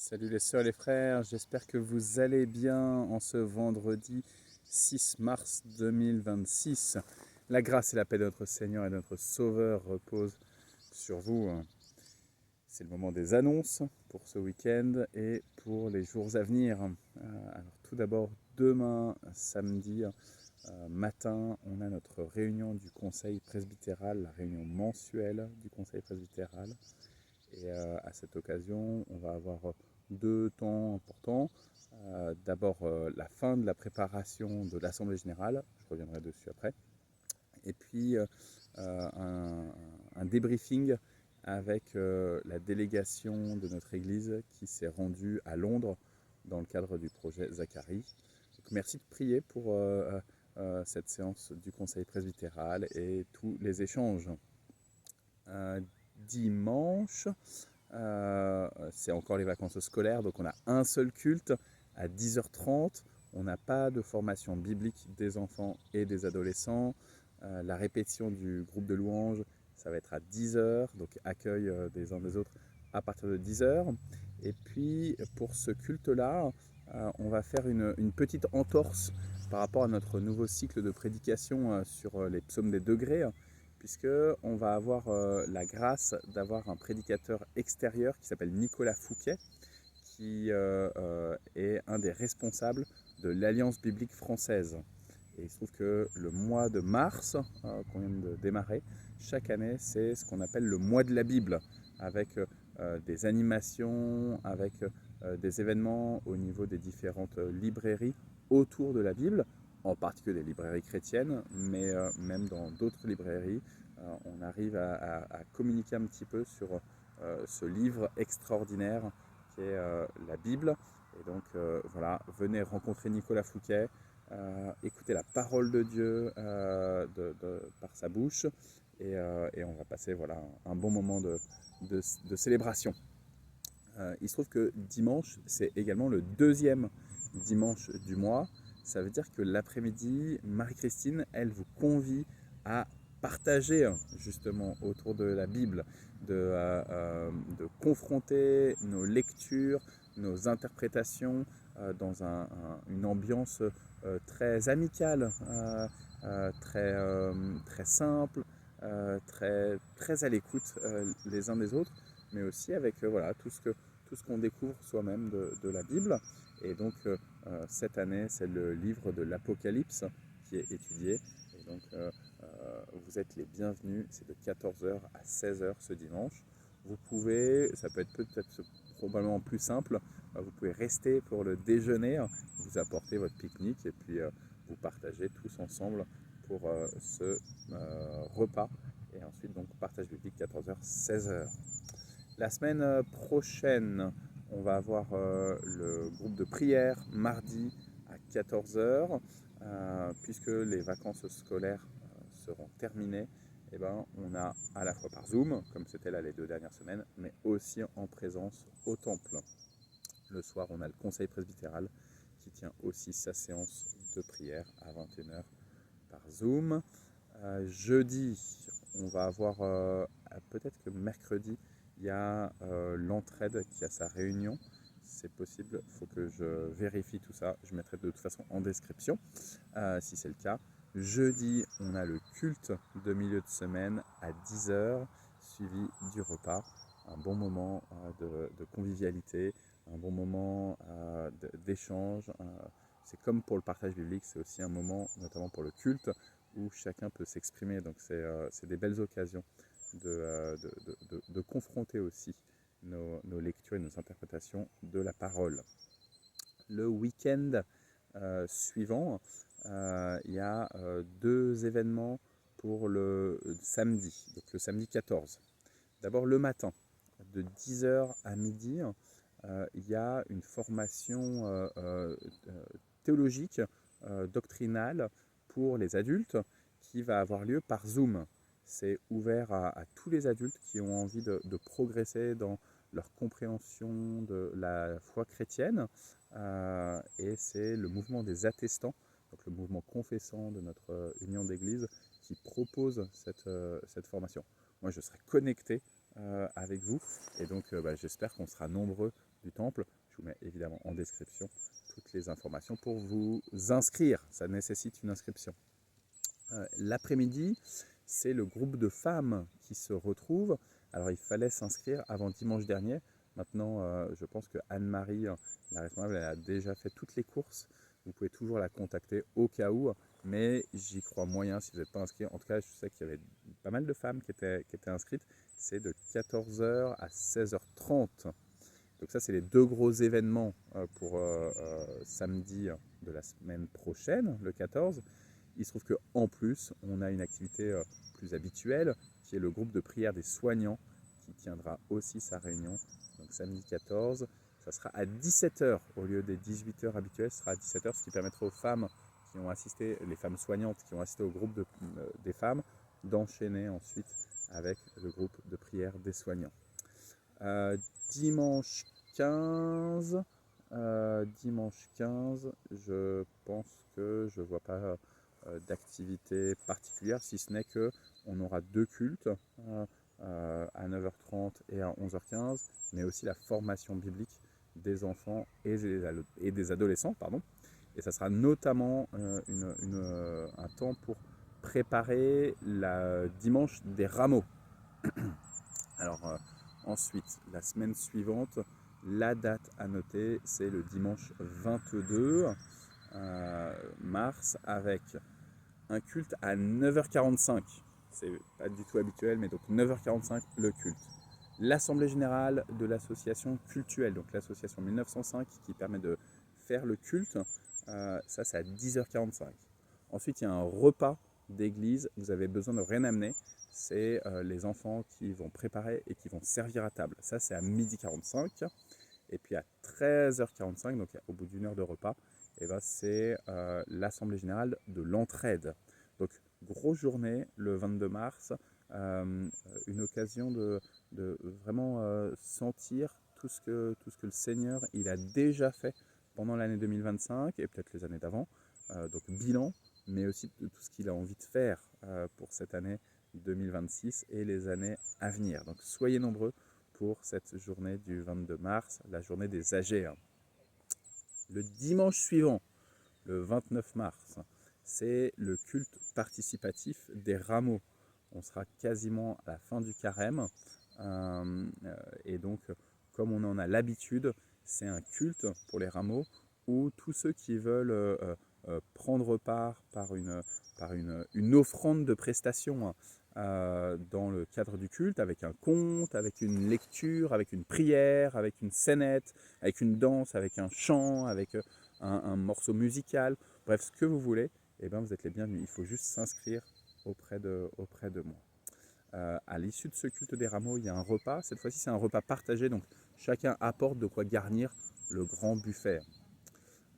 Salut les sœurs et les frères, j'espère que vous allez bien en ce vendredi 6 mars 2026. La grâce et la paix de notre Seigneur et de notre Sauveur reposent sur vous. C'est le moment des annonces pour ce week-end et pour les jours à venir. Alors tout d'abord, demain samedi matin, on a notre réunion du Conseil presbytéral, la réunion mensuelle du Conseil presbytéral. Et à cette occasion, on va avoir deux temps importants. D'abord, la fin de la préparation de l'Assemblée générale, je reviendrai dessus après. Et puis, un débriefing avec la délégation de notre Église qui s'est rendue à Londres dans le cadre du projet Zacharie. Donc, merci de prier pour cette séance du Conseil presbytéral et tous les échanges. Dimanche, c'est encore les vacances scolaires, donc on a un seul culte à 10h30. On n'a pas de formation biblique des enfants et des adolescents. La répétition du groupe de louanges, ça va être à 10h, donc accueil des uns des autres à partir de 10h. Et puis pour ce culte-là, on va faire une petite entorse par rapport à notre nouveau cycle de prédication sur les psaumes des degrés, puisqu'on va avoir la grâce d'avoir un prédicateur extérieur qui s'appelle Nicolas Fouquet, qui est un des responsables de l'Alliance biblique française. Et il se trouve que le mois de mars, qu'on vient de démarrer, chaque année, c'est ce qu'on appelle le mois de la Bible, avec des animations, avec des événements au niveau des différentes librairies autour de la Bible, en particulier des librairies chrétiennes, mais même dans d'autres librairies, on arrive à communiquer un petit peu sur ce livre extraordinaire qui est la Bible. Et donc voilà, venez rencontrer Nicolas Fouquet, écouter la parole de Dieu par sa bouche, et on va passer voilà, un bon moment de célébration. Il se trouve que dimanche, c'est également le deuxième dimanche du mois. Ça veut dire que l'après-midi, Marie-Christine, elle vous convie à partager justement autour de la Bible, de confronter nos lectures, nos interprétations dans une ambiance très amicale, très simple, très à l'écoute les uns des autres, mais aussi avec voilà, tout ce qu'on découvre soi-même de la Bible. Et donc cette année, c'est le livre de l'Apocalypse qui est étudié. Et donc vous êtes les bienvenus, c'est de 14h à 16h ce dimanche. Vous pouvez, ça peut être peut-être probablement plus simple, vous pouvez rester pour le déjeuner, vous apporter votre pique-nique et puis vous partagez tous ensemble pour ce repas. Et ensuite, donc, partage biblique 14h, 16h. La semaine prochaine, on va avoir le groupe de prière mardi à 14h, puisque les vacances scolaires seront terminées. Et ben, on a à la fois par Zoom, comme c'était là les 2 dernières semaines, mais aussi en présence au temple. Le soir, on a le conseil presbytéral qui tient aussi sa séance de prière à 21h par Zoom. Jeudi, on va avoir, peut-être que mercredi, il y a l'entraide qui a sa réunion. C'est possible, il faut que je vérifie tout ça. Je mettrai de toute façon en description si c'est le cas. Jeudi, on a le culte de milieu de semaine à 10h, suivi du repas. Un bon moment de convivialité, un bon moment d'échange. C'est comme pour le partage biblique, c'est aussi un moment, notamment pour le culte, où chacun peut s'exprimer. Donc c'est des belles occasions de confronter aussi nos lectures et nos interprétations de la parole. Le week-end suivant, il y a deux événements pour le samedi, donc le samedi 14. D'abord le matin, de 10h à midi, il y a une formation théologique, doctrinale pour les adultes qui va avoir lieu par Zoom. C'est ouvert à tous les adultes qui ont envie de progresser dans leur compréhension de la foi chrétienne. Et c'est le mouvement des attestants, donc le mouvement confessant de notre union d'église, qui propose cette formation. Moi, je serai connecté avec vous. Et donc j'espère qu'on sera nombreux du temple. Je vous mets évidemment en description toutes les informations pour vous inscrire. Ça nécessite une inscription. L'après-midi, c'est le groupe de femmes qui se retrouve. Alors il fallait s'inscrire avant dimanche dernier. Maintenant, je pense que Anne-Marie, la responsable, elle a déjà fait toutes les courses. Vous pouvez toujours la contacter au cas où, mais j'y crois moyen si vous n'êtes pas inscrit. En tout cas, je sais qu'il y avait pas mal de femmes qui étaient inscrites. C'est de 14h à 16h30. Donc ça, c'est les deux gros événements pour samedi de la semaine prochaine, le 14. Il se trouve qu'en plus, on a une activité plus habituelle, qui est le groupe de prière des soignants, qui tiendra aussi sa réunion. Donc samedi 14, ça sera à 17h au lieu des 18h habituelles, ce sera à 17h, ce qui permettra aux femmes qui ont assisté, les femmes soignantes qui ont assisté au groupe des femmes, d'enchaîner ensuite avec le groupe de prière des soignants. Dimanche 15, je pense que je ne vois pas d'activité particulière, si ce n'est qu'on aura deux cultes à 9h30 et à 11h15, mais aussi la formation biblique des enfants et des adolescents. Pardon. Et ça sera notamment un temps pour préparer la dimanche des rameaux. Alors ensuite, la semaine suivante, la date à noter, c'est le dimanche 22 mars avec un culte à 9h45. C'est pas du tout habituel, mais donc 9h45 le culte. L'assemblée générale de l'association cultuelle, donc l'association 1905 qui permet de faire le culte, ça c'est à 10h45. Ensuite, il y a un repas d'église, vous avez besoin de rien amener, c'est les enfants qui vont préparer et qui vont servir à table. Ça c'est à 12h45. Et puis à 13h45, donc au bout d'une heure de repas, et ben c'est l'Assemblée Générale de l'Entraide. Donc grosse journée le 22 mars, une occasion de vraiment sentir tout ce que le Seigneur il a déjà fait pendant l'année 2025 et peut-être les années d'avant. Donc bilan, mais aussi de tout ce qu'il a envie de faire pour cette année 2026 et les années à venir. Donc soyez nombreux pour cette journée du 22 mars, la journée des âgés. Le dimanche suivant, le 29 mars, c'est le culte participatif des rameaux. On sera quasiment à la fin du carême. Et donc, comme on en a l'habitude, c'est un culte pour les rameaux où tous ceux qui veulent prendre part par une offrande de prestation dans le cadre du culte, avec un conte, avec une lecture, avec une prière, avec une scénette, avec une danse, avec un chant, avec un morceau musical, bref, ce que vous voulez, et ben vous êtes les bienvenus. Il faut juste s'inscrire auprès de moi. À l'issue de ce culte des rameaux, il y a un repas. Cette fois-ci, c'est un repas partagé, donc chacun apporte de quoi garnir le grand buffet.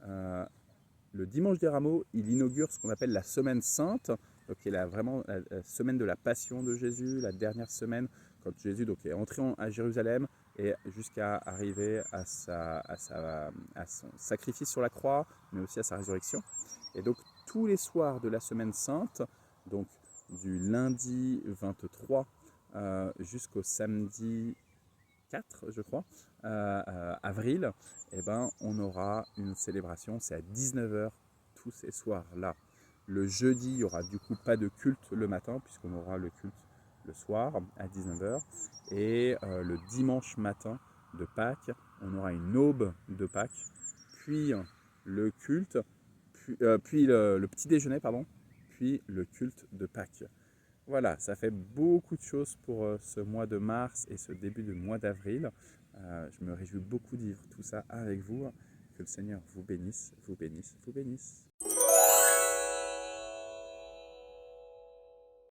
Le dimanche des rameaux, il inaugure ce qu'on appelle la semaine sainte, donc qui est vraiment la semaine de la passion de Jésus, la dernière semaine quand Jésus donc, est entré à Jérusalem et jusqu'à arriver à son sacrifice sur la croix, mais aussi à sa résurrection. Et donc tous les soirs de la semaine sainte, donc du lundi 23 jusqu'au samedi 4, je crois, avril, eh ben, on aura une célébration, c'est à 19h tous ces soirs-là. Le jeudi, il n'y aura du coup pas de culte le matin, puisqu'on aura le culte le soir à 19h. Et le dimanche matin de Pâques, on aura une aube de Pâques, puis le culte, puis le petit déjeuner, pardon, puis le culte de Pâques. Voilà, ça fait beaucoup de choses pour ce mois de mars et ce début de mois d'avril. Je me réjouis beaucoup de vivre tout ça avec vous. Que le Seigneur vous bénisse, vous bénisse, vous bénisse.